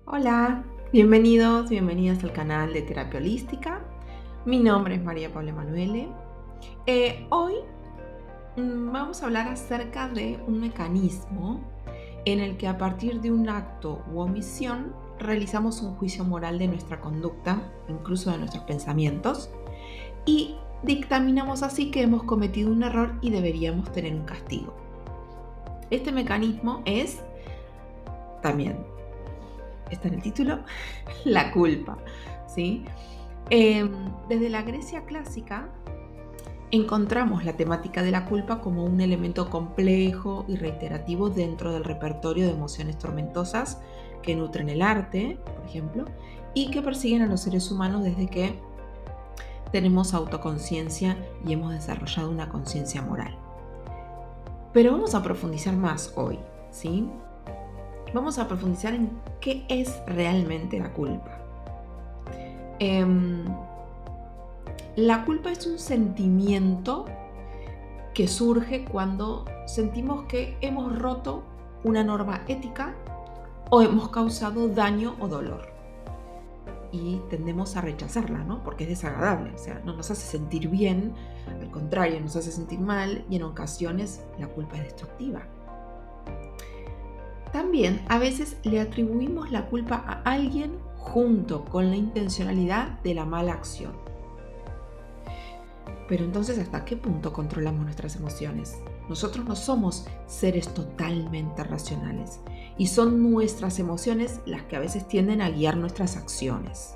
Hola, bienvenidos, bienvenidas al canal de Terapia Holística. Mi nombre es María Paula Emanuele. Hoy vamos a hablar acerca de un mecanismo en el que a partir de un acto u omisión realizamos un juicio moral de nuestra conducta, incluso de nuestros pensamientos, y dictaminamos así que hemos cometido un error y deberíamos tener un castigo. Este mecanismo es también, está en el título, la culpa, ¿sí? Desde la Grecia clásica encontramos la temática de la culpa como un elemento complejo y reiterativo dentro del repertorio de emociones tormentosas que nutren el arte, por ejemplo, y que persiguen a los seres humanos desde que tenemos autoconciencia y hemos desarrollado una conciencia moral. Pero vamos a profundizar más hoy, ¿sí? Vamos a profundizar en qué es realmente la culpa. La culpa es un sentimiento que surge cuando sentimos que hemos roto una norma ética o hemos causado daño o dolor. Y tendemos a rechazarla, ¿no? Porque es desagradable, o sea, no nos hace sentir bien, al contrario, nos hace sentir mal y en ocasiones la culpa es destructiva. También a veces le atribuimos la culpa a alguien junto con la intencionalidad de la mala acción. Pero entonces, ¿hasta qué punto controlamos nuestras emociones? Nosotros no somos seres totalmente racionales y son nuestras emociones las que a veces tienden a guiar nuestras acciones.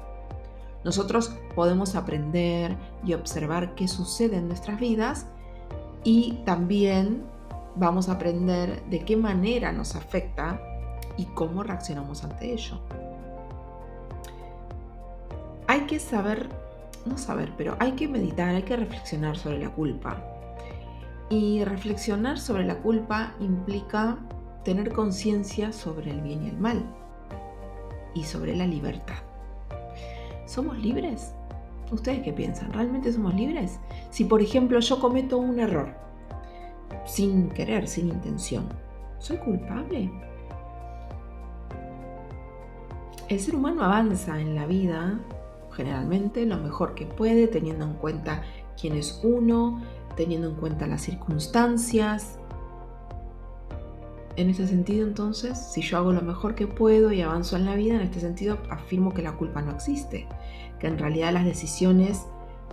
Nosotros podemos aprender y observar qué sucede en nuestras vidas y también vamos a aprender de qué manera nos afecta y cómo reaccionamos ante ello. Hay que pero hay que meditar, hay que reflexionar sobre la culpa. Y reflexionar sobre la culpa implica tener conciencia sobre el bien y el mal y sobre la libertad. ¿Somos libres? ¿Ustedes qué piensan? ¿Realmente somos libres? Si, por ejemplo, yo cometo un error, sin querer, sin intención, ¿soy culpable? El ser humano avanza en la vida, generalmente, lo mejor que puede, teniendo en cuenta quién es uno, teniendo en cuenta las circunstancias. En ese sentido, entonces, si yo hago lo mejor que puedo y avanzo en la vida, en este sentido afirmo que la culpa no existe, que en realidad las decisiones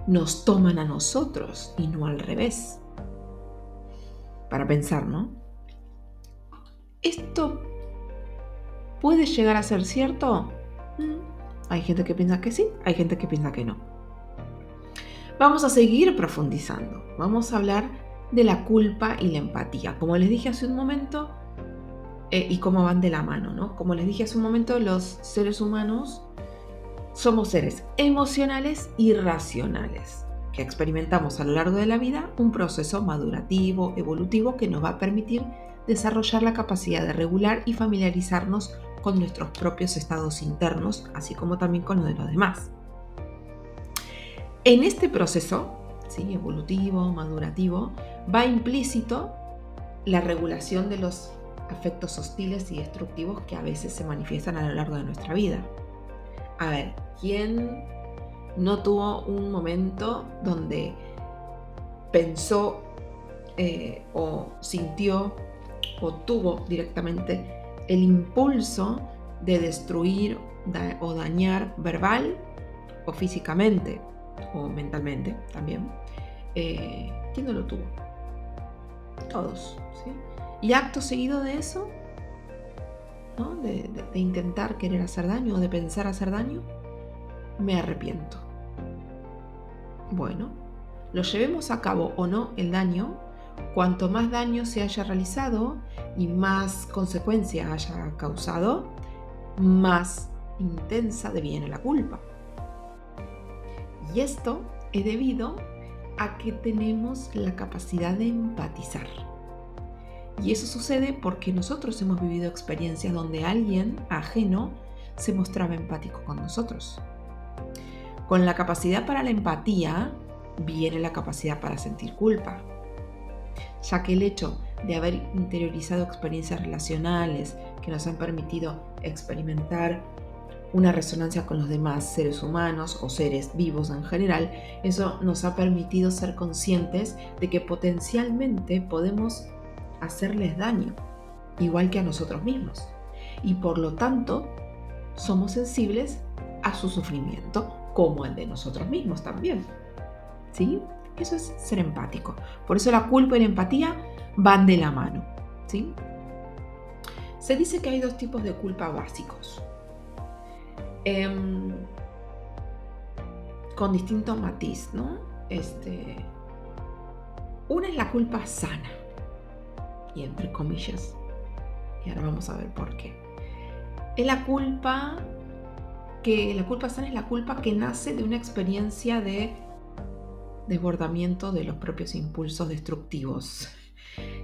nos toman a nosotros y no al revés. Para pensar, ¿no? ¿Esto puede llegar a ser cierto? Hay gente que piensa que sí, hay gente que piensa que no. Vamos a seguir profundizando. Vamos a hablar de la culpa y la empatía. Como les dije hace un momento, y cómo van de la mano, ¿no? Como les dije hace un momento, los seres humanos somos seres emocionales y racionales, que experimentamos a lo largo de la vida un proceso madurativo, evolutivo, que nos va a permitir desarrollar la capacidad de regular y familiarizarnos con nuestros propios estados internos, así como también con los de los demás. En este proceso, ¿sí?, evolutivo, madurativo, va implícito la regulación de los afectos hostiles y destructivos que a veces se manifiestan a lo largo de nuestra vida. A ver, ¿quién no tuvo un momento donde pensó o sintió o tuvo directamente el impulso de destruir o dañar verbal o físicamente o mentalmente también? ¿Quién no lo tuvo? Todos, ¿sí? Y acto seguido de eso, ¿no? de intentar querer hacer daño o de pensar hacer daño, me arrepiento. Bueno, lo llevemos a cabo o no el daño, cuanto más daño se haya realizado y más consecuencia haya causado, más intensa deviene la culpa. Y esto es debido a que tenemos la capacidad de empatizar. Y eso sucede porque nosotros hemos vivido experiencias donde alguien ajeno se mostraba empático con nosotros. Con la capacidad para la empatía viene la capacidad para sentir culpa, ya que el hecho de haber interiorizado experiencias relacionales que nos han permitido experimentar una resonancia con los demás seres humanos o seres vivos en general, eso nos ha permitido ser conscientes de que potencialmente podemos hacerles daño, igual que a nosotros mismos. Y por lo tanto, somos sensibles a su sufrimiento, como el de nosotros mismos también. ¿Sí? Eso es ser empático. Por eso la culpa y la empatía van de la mano. ¿Sí? Se dice que hay dos tipos de culpa básicos, con distinto matiz, ¿no? Una es la culpa sana, y entre comillas, y ahora vamos a ver por qué. La culpa sana es la culpa que nace de una experiencia de desbordamiento de los propios impulsos destructivos,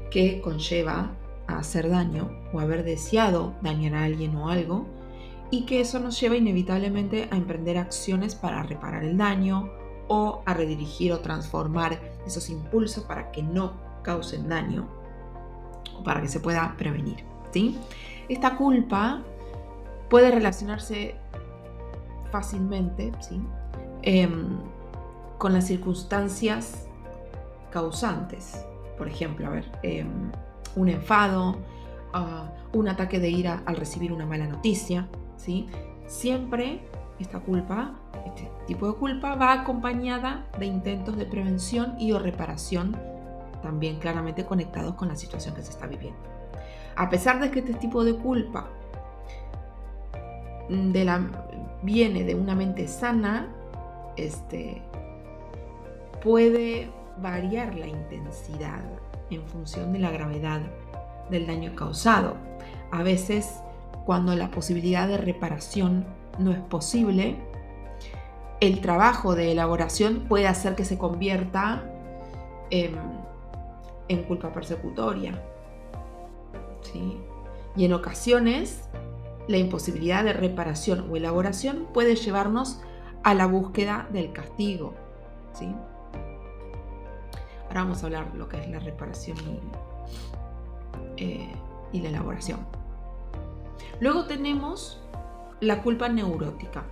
que conlleva a hacer daño o haber deseado dañar a alguien o algo, y que eso nos lleva inevitablemente a emprender acciones para reparar el daño o a redirigir o transformar esos impulsos para que no causen daño o para que se pueda prevenir, ¿sí? Esta culpa puede relacionarse fácilmente, ¿sí? Con las circunstancias causantes. Por ejemplo, un enfado, un ataque de ira al recibir una mala noticia, ¿sí? Siempre este tipo de culpa va acompañada de intentos de prevención y o reparación, también claramente conectados con la situación que se está viviendo. A pesar de que este tipo de culpa viene de una mente sana, puede variar la intensidad en función de la gravedad del daño causado. A veces, cuando la posibilidad de reparación no es posible, el trabajo de elaboración puede hacer que se convierta en culpa persecutoria, ¿sí? Y en ocasiones, la imposibilidad de reparación o elaboración puede llevarnos a la búsqueda del castigo, ¿sí? Ahora vamos a hablar de lo que es la reparación y la elaboración. Luego tenemos la culpa neurótica.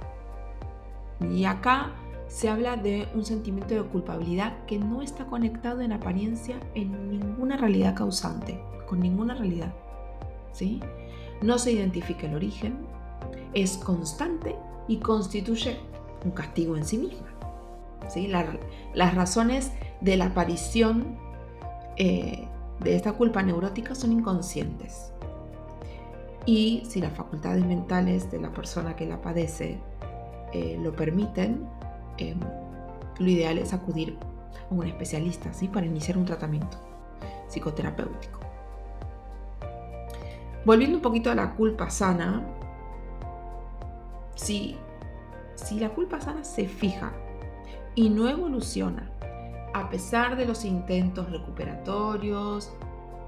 Y acá se habla de un sentimiento de culpabilidad que no está conectado en apariencia en ninguna realidad causante, con ninguna realidad, ¿sí? No se identifica el origen, es constante y constituye un castigo en sí misma, ¿sí? Las razones de la aparición de esta culpa neurótica son inconscientes. Y si las facultades mentales de la persona que la padece lo permiten, lo ideal es acudir a un especialista, ¿sí? Para iniciar un tratamiento psicoterapéutico. Volviendo un poquito a la culpa sana, si la culpa sana se fija y no evoluciona, a pesar de los intentos recuperatorios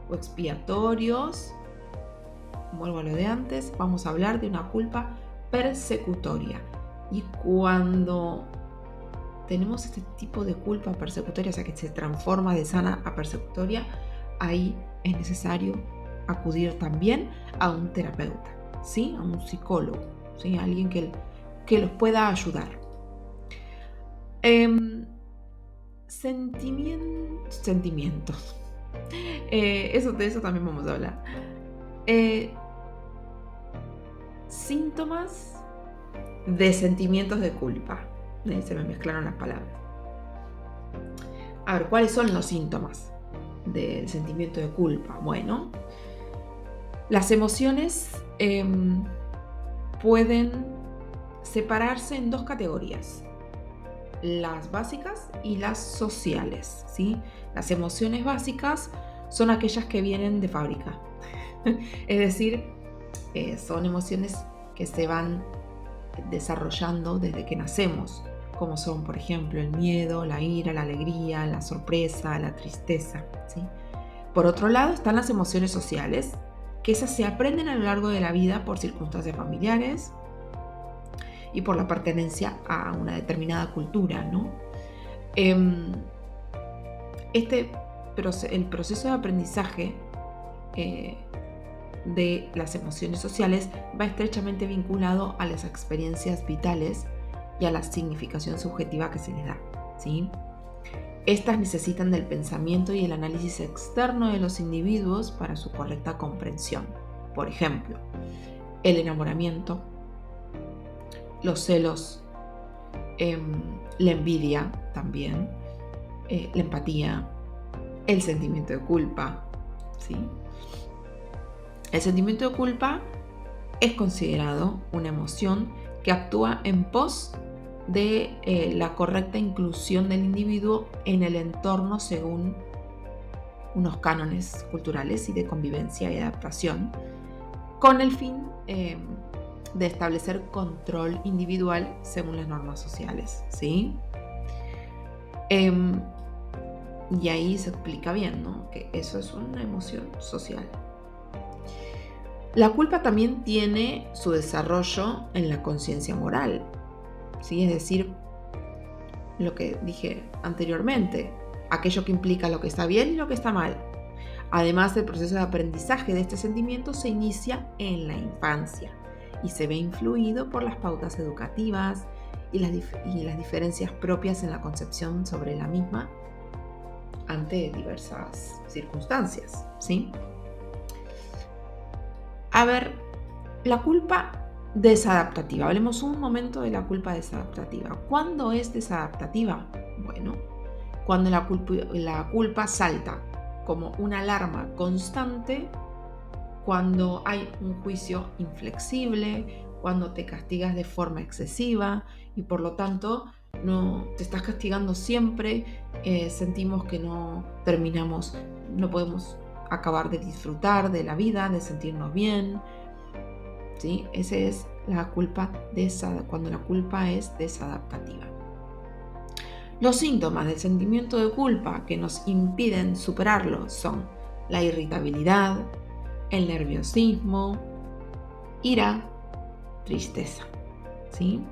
o expiatorios, vuelvo a lo de antes, vamos a hablar de una culpa persecutoria. Y cuando tenemos este tipo de culpa persecutoria, o sea que se transforma de sana a persecutoria, ahí es necesario acudir también a un terapeuta, ¿sí? A un psicólogo, ¿sí? A alguien que los pueda ayudar. Sentimientos. De eso también vamos a hablar. Síntomas de sentimientos de culpa. Se me mezclaron las palabras. A ver, ¿cuáles son los síntomas del sentimiento de culpa? Bueno, las emociones pueden separarse en dos categorías: las básicas y las sociales, ¿sí? Las emociones básicas son aquellas que vienen de fábrica. Es decir, son emociones que se van desarrollando desde que nacemos, como son, por ejemplo, el miedo, la ira, la alegría, la sorpresa, la tristeza, ¿sí? Por otro lado, están las emociones sociales, que esas se aprenden a lo largo de la vida por circunstancias familiares y por la pertenencia a una determinada cultura, ¿no? El proceso de aprendizaje de las emociones sociales va estrechamente vinculado a las experiencias vitales y a la significación subjetiva que se les da, ¿sí? Estas necesitan del pensamiento y el análisis externo de los individuos para su correcta comprensión. Por ejemplo, el enamoramiento, los celos, la envidia también, la empatía, el sentimiento de culpa, ¿sí? El sentimiento de culpa es considerado una emoción que actúa en pos de la correcta inclusión del individuo en el entorno según unos cánones culturales y de convivencia y adaptación, con el fin de establecer control individual según las normas sociales, ¿sí? Y ahí se explica bien, ¿no? Que eso es una emoción social. La culpa también tiene su desarrollo en la conciencia moral, ¿sí? Es decir, lo que dije anteriormente, aquello que implica lo que está bien y lo que está mal. Además, el proceso de aprendizaje de este sentimiento se inicia en la infancia y se ve influido por las pautas educativas y las diferencias propias en la concepción sobre la misma ante diversas circunstancias, ¿sí? A ver, la culpa desadaptativa. Hablemos un momento de la culpa desadaptativa. ¿Cuándo es desadaptativa? Bueno, cuando la culpa salta como una alarma constante, cuando hay un juicio inflexible, cuando te castigas de forma excesiva y por lo tanto no te estás castigando siempre, sentimos que no terminamos, no podemos acabar de disfrutar de la vida, de sentirnos bien, ¿sí? Esa es la culpa cuando la culpa es desadaptativa. Los síntomas del sentimiento de culpa que nos impiden superarlo son la irritabilidad, el nerviosismo, ira, tristeza, ¿sí?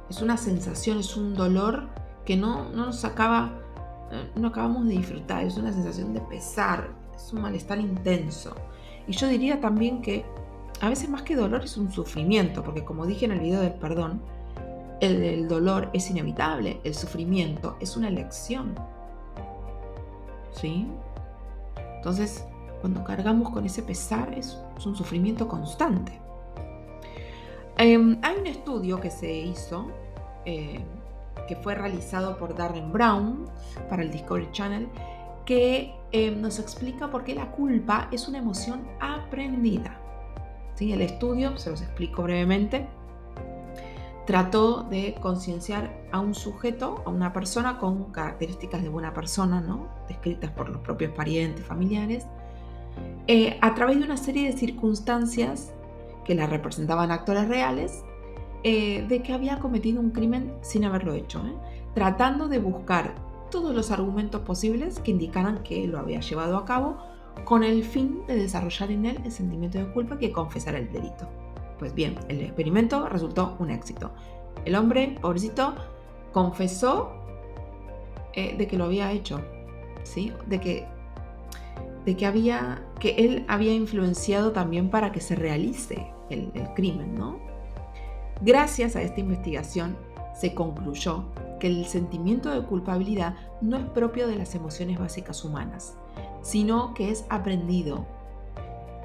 Es una sensación, es un dolor que no acabamos de disfrutar, es una sensación de pesar, es un malestar intenso. Y yo diría también que a veces más que dolor es un sufrimiento, porque como dije en el video del perdón, el dolor es inevitable, el sufrimiento es una elección, ¿sí? Entonces, cuando cargamos con ese pesar es un sufrimiento constante. Hay un estudio que se hizo, que fue realizado por Darren Brown para el Discovery Channel, que nos explica por qué la culpa es una emoción aprendida, ¿sí? El estudio, se los explico brevemente, trató de concienciar a un sujeto, a una persona con características de buena persona, ¿no? Descritas por los propios parientes, familiares, a través de una serie de circunstancias que la representaban actores reales, de que había cometido un crimen sin haberlo hecho, tratando de buscar todos los argumentos posibles que indicaran que lo había llevado a cabo con el fin de desarrollar en él el sentimiento de culpa que confesara el delito. Pues bien, el experimento resultó un éxito. El hombre, pobrecito, confesó de que lo había hecho, ¿sí? De que él había influenciado también para que se realice el crimen, ¿no? Gracias a esta investigación se concluyó que el sentimiento de culpabilidad no es propio de las emociones básicas humanas, sino que es aprendido.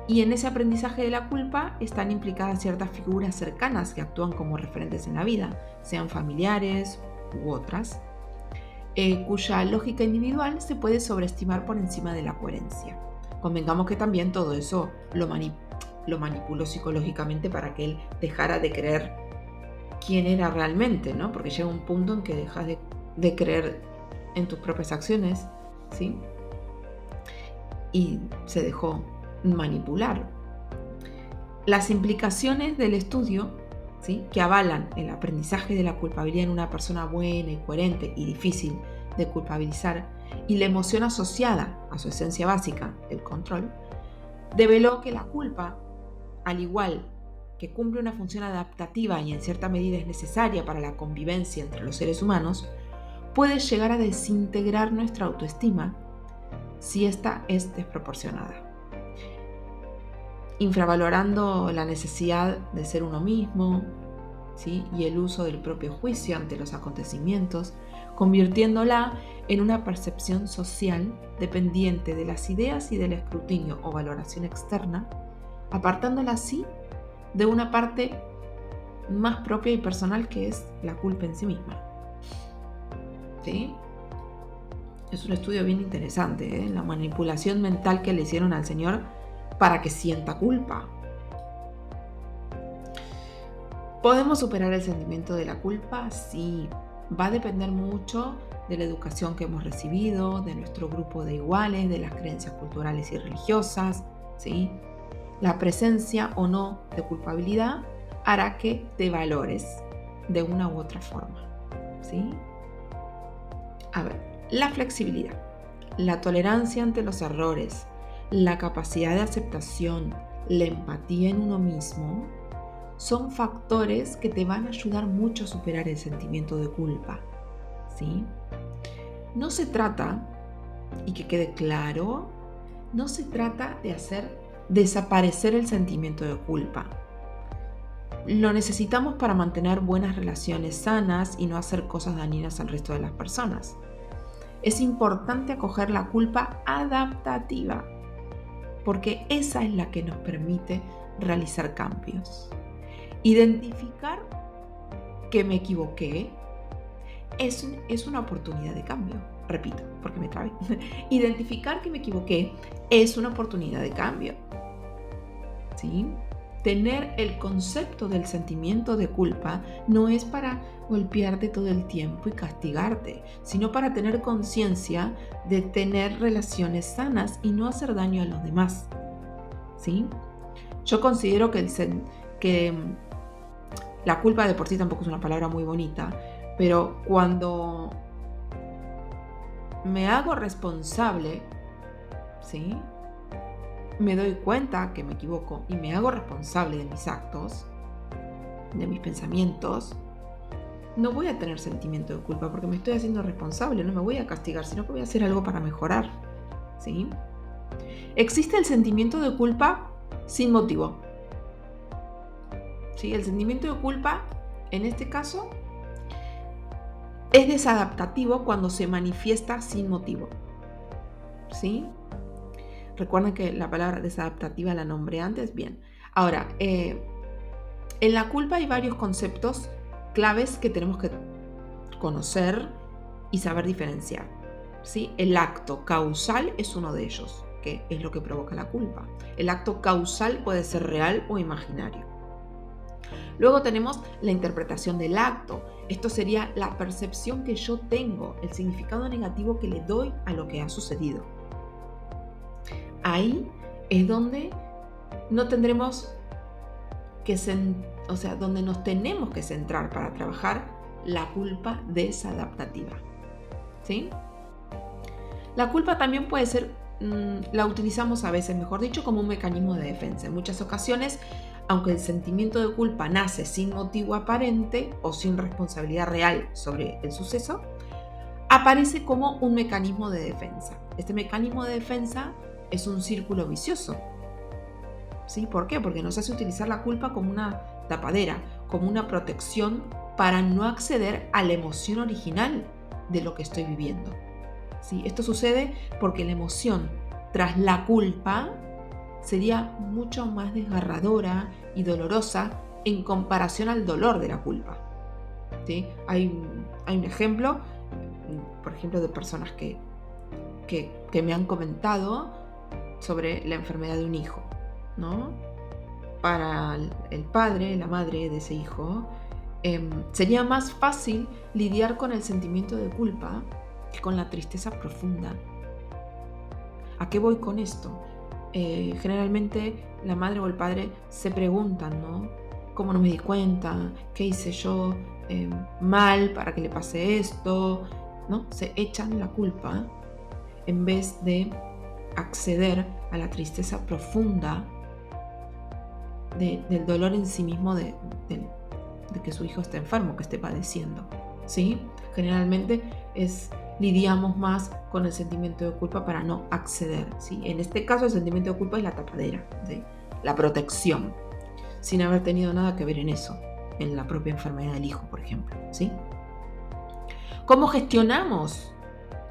Y en ese aprendizaje de la culpa están implicadas ciertas figuras cercanas que actúan como referentes en la vida, sean familiares u otras, cuya lógica individual se puede sobreestimar por encima de la coherencia. Convengamos que también todo eso lo manipuló psicológicamente para que él dejara de creer quién era realmente, ¿no? Porque llega un punto en que dejas de creer en tus propias acciones, ¿sí? Y se dejó manipular. Las implicaciones del estudio, ¿sí?, que avalan el aprendizaje de la culpabilidad en una persona buena y coherente y difícil de culpabilizar, y la emoción asociada a su esencia básica, el control, develó que la culpa, al igual que cumple una función adaptativa y en cierta medida es necesaria para la convivencia entre los seres humanos, puede llegar a desintegrar nuestra autoestima si ésta es desproporcionada. infravalorando la necesidad de ser uno mismo, ¿sí? Y el uso del propio juicio ante los acontecimientos, convirtiéndola en una percepción social dependiente de las ideas y del escrutinio o valoración externa, apartándola así de una parte más propia y personal que es la culpa en sí misma. ¿Sí? Es un estudio bien interesante, ¿eh? La manipulación mental que le hicieron al Señor para que sienta culpa. ¿Podemos superar el sentimiento de la culpa? Sí, va a depender mucho de la educación que hemos recibido, de nuestro grupo de iguales, de las creencias culturales y religiosas, ¿sí? La presencia o no de culpabilidad hará que te valores de una u otra forma, ¿sí? A ver, la flexibilidad, la tolerancia ante los errores, la capacidad de aceptación, la empatía en uno mismo, son factores que te van a ayudar mucho a superar el sentimiento de culpa, ¿sí? No se trata, y que quede claro, no se trata de hacer desaparecer el sentimiento de culpa. Lo necesitamos para mantener buenas relaciones sanas y no hacer cosas dañinas al resto de las personas. Es importante acoger la culpa adaptativa, porque esa es la que nos permite realizar cambios. Identificar que me equivoqué es una oportunidad de cambio. Repito, porque me trabé. Identificar que me equivoqué es una oportunidad de cambio. ¿Sí? Tener el concepto del sentimiento de culpa no es para golpearte todo el tiempo y castigarte, sino para tener conciencia de tener relaciones sanas y no hacer daño a los demás. ¿Sí? Yo considero que la culpa de por sí tampoco es una palabra muy bonita, pero cuando me hago responsable, ¿sí? Me doy cuenta que me equivoco y me hago responsable de mis actos, de mis pensamientos, no voy a tener sentimiento de culpa porque me estoy haciendo responsable, no me voy a castigar, sino que voy a hacer algo para mejorar, ¿sí? Existe el sentimiento de culpa sin motivo. ¿Sí? El sentimiento de culpa, en este caso, es desadaptativo cuando se manifiesta sin motivo, ¿sí? Recuerden que la palabra desadaptativa la nombré antes, bien. Ahora, en la culpa hay varios conceptos claves que tenemos que conocer y saber diferenciar, ¿sí? El acto causal es uno de ellos, que es lo que provoca la culpa. El acto causal puede ser real o imaginario. Luego tenemos la interpretación del acto. Esto sería la percepción que yo tengo, el significado negativo que le doy a lo que ha sucedido. Ahí es donde no tendremos que donde nos tenemos que centrar para trabajar la culpa desadaptativa, ¿sí? La culpa también puede ser, la utilizamos a veces, mejor dicho, como un mecanismo de defensa. En muchas ocasiones, aunque el sentimiento de culpa nace sin motivo aparente o sin responsabilidad real sobre el suceso, aparece como un mecanismo de defensa. Este mecanismo de defensa es un círculo vicioso. ¿Sí? ¿Por qué? Porque nos hace utilizar la culpa como una tapadera, como una protección para no acceder a la emoción original de lo que estoy viviendo. ¿Sí? Esto sucede porque la emoción tras la culpa sería mucho más desgarradora y dolorosa en comparación al dolor de la culpa. ¿Sí? Hay un ejemplo, por ejemplo, de personas que me han comentado sobre la enfermedad de un hijo, ¿no? Para el padre, la madre de ese hijo, sería más fácil lidiar con el sentimiento de culpa que con la tristeza profunda. ¿A qué voy con esto? Generalmente la madre o el padre se preguntan, ¿no? ¿Cómo no me di cuenta? ¿Qué hice yo mal para que le pase esto? ¿No? Se echan la culpa en vez de acceder a la tristeza profunda del dolor en sí mismo de que su hijo esté enfermo, que esté padeciendo, ¿sí? Generalmente lidiamos más con el sentimiento de culpa para no acceder, ¿sí? En este caso el sentimiento de culpa es la tapadera, ¿sí? la protección, sin haber tenido nada que ver en eso, en la propia enfermedad del hijo, por ejemplo, ¿sí? ¿Cómo gestionamos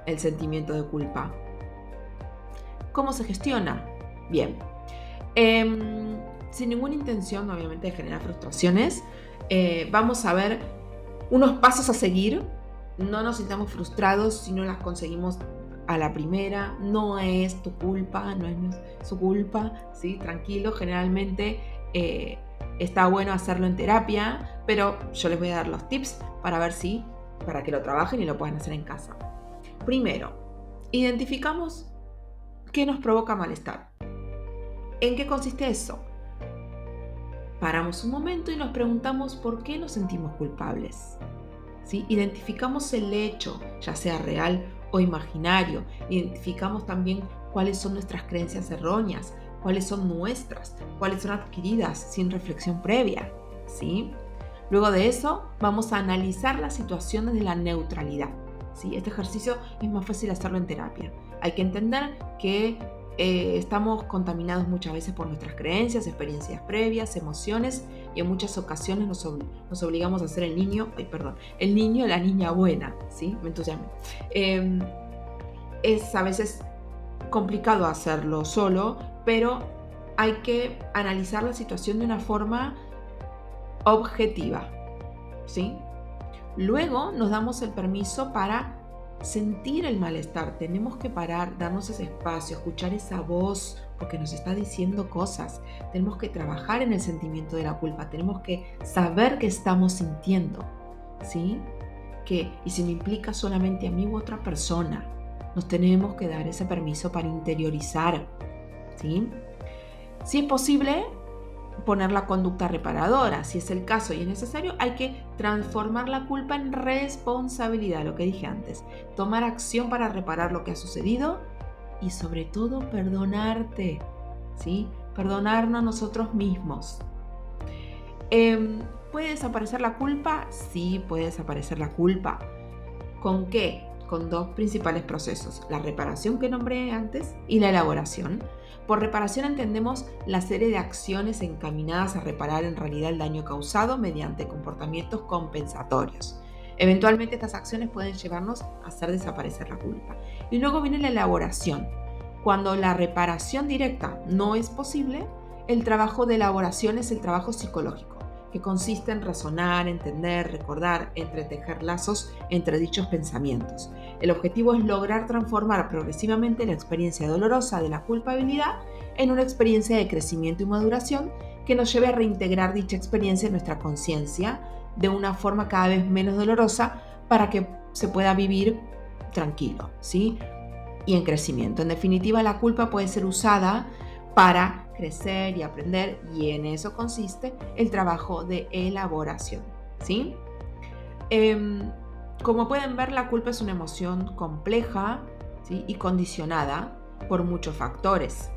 el sentimiento de culpa? ¿Cómo se gestiona? Bien. Sin ninguna intención, obviamente, de generar frustraciones, vamos a ver unos pasos a seguir. No nos sintamos frustrados si no las conseguimos a la primera. No es tu culpa, no es su culpa, ¿sí? Tranquilo, generalmente está bueno hacerlo en terapia, pero yo les voy a dar los tips para que lo trabajen y lo puedan hacer en casa. Primero, identificamos qué nos provoca malestar. ¿En qué consiste eso? Paramos un momento y nos preguntamos por qué nos sentimos culpables. ¿Sí? Identificamos el hecho, ya sea real o imaginario. Identificamos también cuáles son nuestras creencias erróneas, cuáles son nuestras, cuáles son adquiridas sin reflexión previa. ¿Sí? Luego de eso, vamos a analizar la situación desde la neutralidad. ¿Sí? Este ejercicio es más fácil hacerlo en terapia. Hay que entender que estamos contaminados muchas veces por nuestras creencias, experiencias previas, emociones, y en muchas ocasiones nos obligamos a ser el niño o la niña buena, ¿sí? Me entusiasmo. Es a veces complicado hacerlo solo, pero hay que analizar la situación de una forma objetiva, ¿sí? Luego nos damos el permiso para sentir el malestar. Tenemos que parar, darnos ese espacio, escuchar esa voz, porque nos está diciendo cosas. Tenemos que trabajar en el sentimiento de la culpa. Tenemos que saber qué estamos sintiendo, ¿sí? Y si me implica solamente a mí u otra persona, nos tenemos que dar ese permiso para interiorizar, ¿sí? Si es posible, poner la conducta reparadora. Si es el caso y es necesario, hay que transformar la culpa en responsabilidad, lo que dije antes. Tomar acción para reparar lo que ha sucedido y sobre todo perdonarte, ¿sí? Perdonarnos a nosotros mismos. ¿Puede desaparecer la culpa? Sí, puede desaparecer la culpa. ¿Con qué? Con dos principales procesos: la reparación que nombré antes y la elaboración. Por reparación entendemos la serie de acciones encaminadas a reparar en realidad el daño causado mediante comportamientos compensatorios. Eventualmente estas acciones pueden llevarnos a hacer desaparecer la culpa. Y luego viene la elaboración. Cuando la reparación directa no es posible, el trabajo de elaboración es el trabajo psicológico, que consiste en razonar, entender, recordar, entretejer lazos entre dichos pensamientos. El objetivo es lograr transformar progresivamente la experiencia dolorosa de la culpabilidad en una experiencia de crecimiento y maduración que nos lleve a reintegrar dicha experiencia en nuestra conciencia de una forma cada vez menos dolorosa para que se pueda vivir tranquilo, ¿sí? Y en crecimiento. En definitiva, la culpa puede ser usada para crecer y aprender, y en eso consiste el trabajo de elaboración, ¿sí? Como pueden ver, la culpa es una emoción compleja, ¿sí? Y condicionada por muchos factores.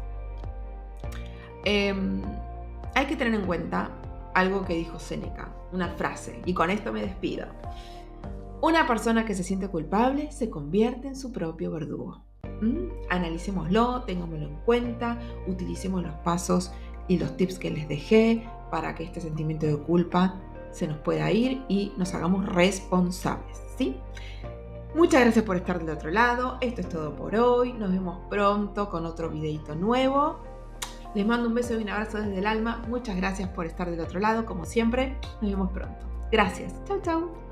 Hay que tener en cuenta algo que dijo Séneca, una frase, y con esto me despido. Una persona que se siente culpable se convierte en su propio verdugo. Analicémoslo, tengámoslo en cuenta, utilicemos los pasos y los tips que les dejé para que este sentimiento de culpa se nos pueda ir y nos hagamos responsables, ¿sí? Muchas gracias por estar del otro lado. Esto es todo por hoy. Nos vemos pronto con otro videito nuevo. Les mando un beso y un abrazo desde el alma. Muchas gracias por estar del otro lado, como siempre. Nos vemos pronto. Gracias. Chau, chau.